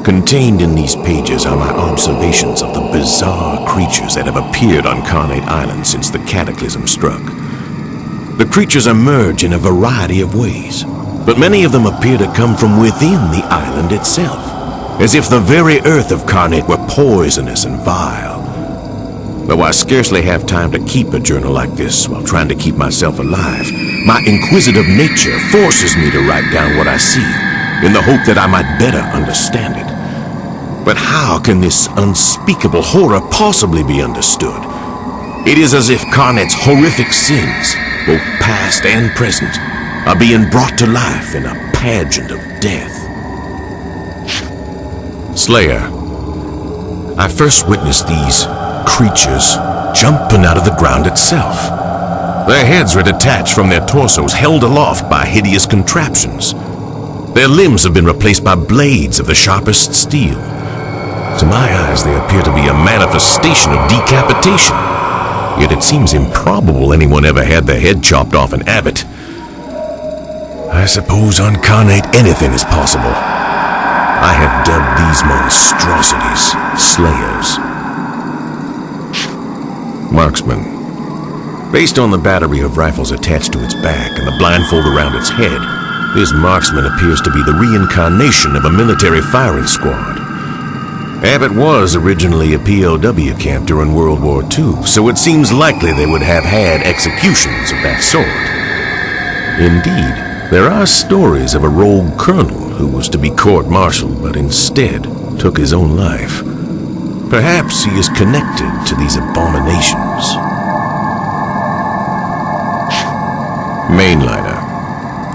Contained in these pages are my observations of the bizarre creatures that have appeared on Carnate Island since the cataclysm struck. The creatures emerge in a variety of ways, but many of them appear to come from within the island itself, as if the very earth of Carnate were poisonous and vile. Though I scarcely have time to keep a journal like this while trying to keep myself alive, my inquisitive nature forces me to write down what I see, in the hope that I might better understand it. But how can this unspeakable horror possibly be understood? It is as if Carnate's horrific sins, both past and present, are being brought to life in a pageant of death. Slayer. I first witnessed these creatures jumping out of the ground itself. Their heads were detached from their torsos, held aloft by hideous contraptions. Their limbs have been replaced by blades of the sharpest steel. To my eyes, they appear to be a manifestation of decapitation. Yet it seems improbable anyone ever had their head chopped off an abbot. I suppose on Carnate anything is possible. I have dubbed these monstrosities slayers. Marksman. Based on the battery of rifles attached to its back and the blindfold around its head, this marksman appears to be the reincarnation of a military firing squad. Abbott was originally a POW camp during World War II, so it seems likely they would have had executions of that sort. Indeed, there are stories of a rogue colonel who was to be court-martialed but instead took his own life. Perhaps he is connected to these abominations. Mainliner.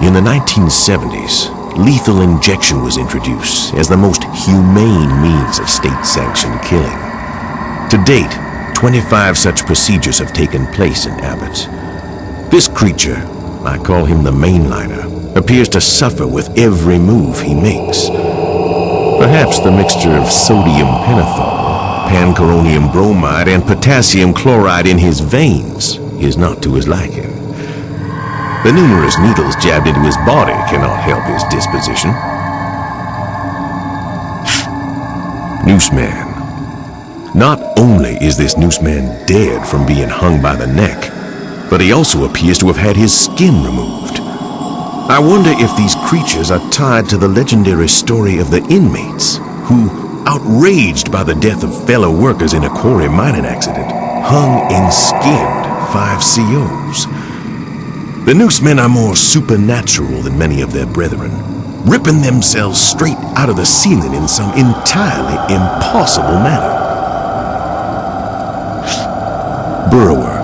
In the 1970s, lethal injection was introduced as the most humane means of state-sanctioned killing. To date, 25 such procedures have taken place in Abbott. This creature, I call him the Mainliner, appears to suffer with every move he makes. Perhaps the mixture of sodium pentothal, pancuronium bromide, and potassium chloride in his veins is not to his liking. The numerous needles jabbed into his body cannot help his disposition. Nooseman. Not only is this Nooseman dead from being hung by the neck, but he also appears to have had his skin removed. I wonder if these creatures are tied to the legendary story of the inmates who, outraged by the death of fellow workers in a quarry mining accident, hung and skinned 5 COs. The Noosemen are more supernatural than many of their brethren, ripping themselves straight out of the ceiling in some entirely impossible manner. Burrower.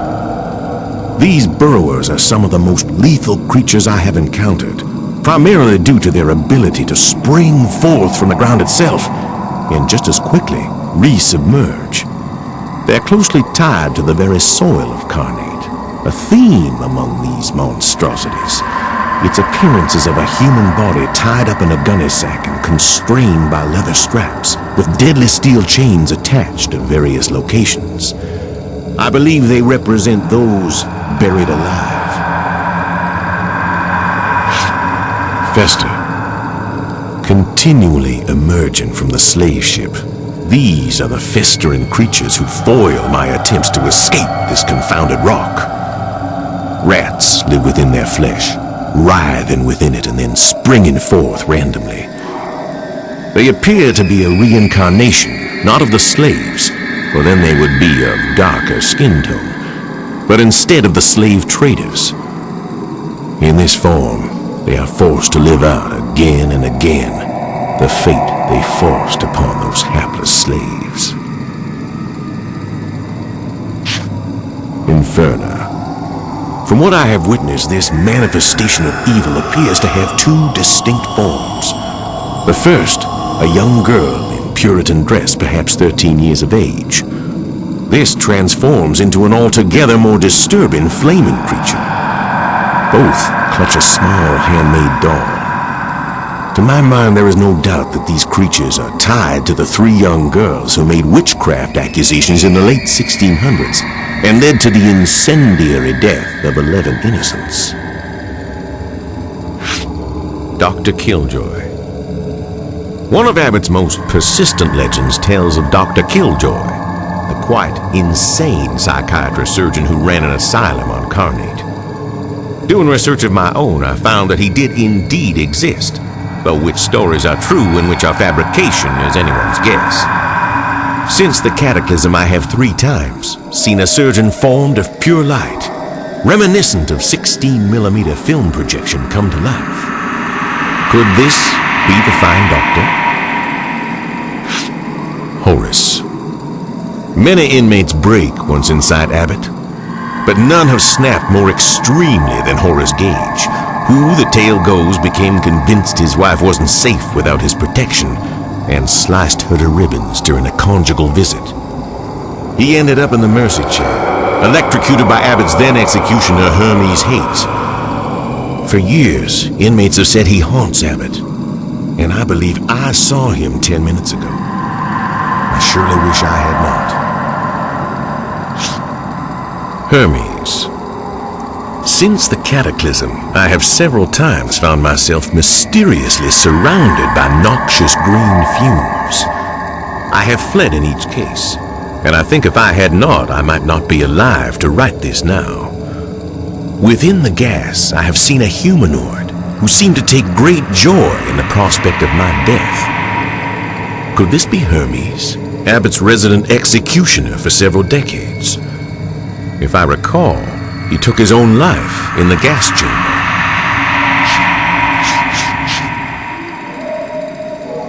These burrowers are some of the most lethal creatures I have encountered, primarily due to their ability to spring forth from the ground itself and just as quickly resubmerge. They're closely tied to the very soil of Carnate. A theme among these monstrosities. Its appearance is of a human body tied up in a gunny sack and constrained by leather straps, with deadly steel chains attached to various locations. I believe they represent those buried alive. Fester. Continually emerging from the slave ship, these are the festering creatures who foil my attempts to escape this confounded rock. Rats live within their flesh, writhing within it and then springing forth randomly. They appear to be a reincarnation, not of the slaves, for then they would be of darker skin tone, but instead of the slave traders. In this form, they are forced to live out again and again the fate they forced upon those hapless slaves. Inferna. From what I have witnessed, this manifestation of evil appears to have 2 distinct forms. The first, a young girl in Puritan dress, perhaps 13 years of age. This transforms into an altogether more disturbing flaming creature. Both clutch a small handmade doll. To my mind, there is no doubt that these creatures are tied to the 3 young girls who made witchcraft accusations in the late 1600s and led to the incendiary death of 11 innocents. Dr. Killjoy. One of Abbott's most persistent legends tells of Dr. Killjoy, the quite insane psychiatrist surgeon who ran an asylum on Carnate. Doing research of my own, I found that he did indeed exist, though which stories are true and which are fabrication is anyone's guess. Since the cataclysm, I have 3 times seen a surgeon formed of pure light, reminiscent of 16mm film projection come to life. Could this be the fine doctor? Horace. Many inmates break once inside Abbott, but none have snapped more extremely than Horace Gage, who, the tale goes, became convinced his wife wasn't safe without his protection and sliced her to ribbons during a conjugal visit. He ended up in the mercy chair, electrocuted by Abbott's then executioner Hermes Hates. For years, inmates have said he haunts Abbott, and I believe I saw him 10 minutes ago. I surely wish I had not. Hermes. Since the cataclysm, I have several times found myself mysteriously surrounded by noxious green fumes. I have fled in each case, and I think if I had not, I might not be alive to write this now. Within the gas, I have seen a humanoid who seemed to take great joy in the prospect of my death. Could this be Hermes, Abbott's resident executioner for several decades? If I recall, he took his own life in the gas chamber.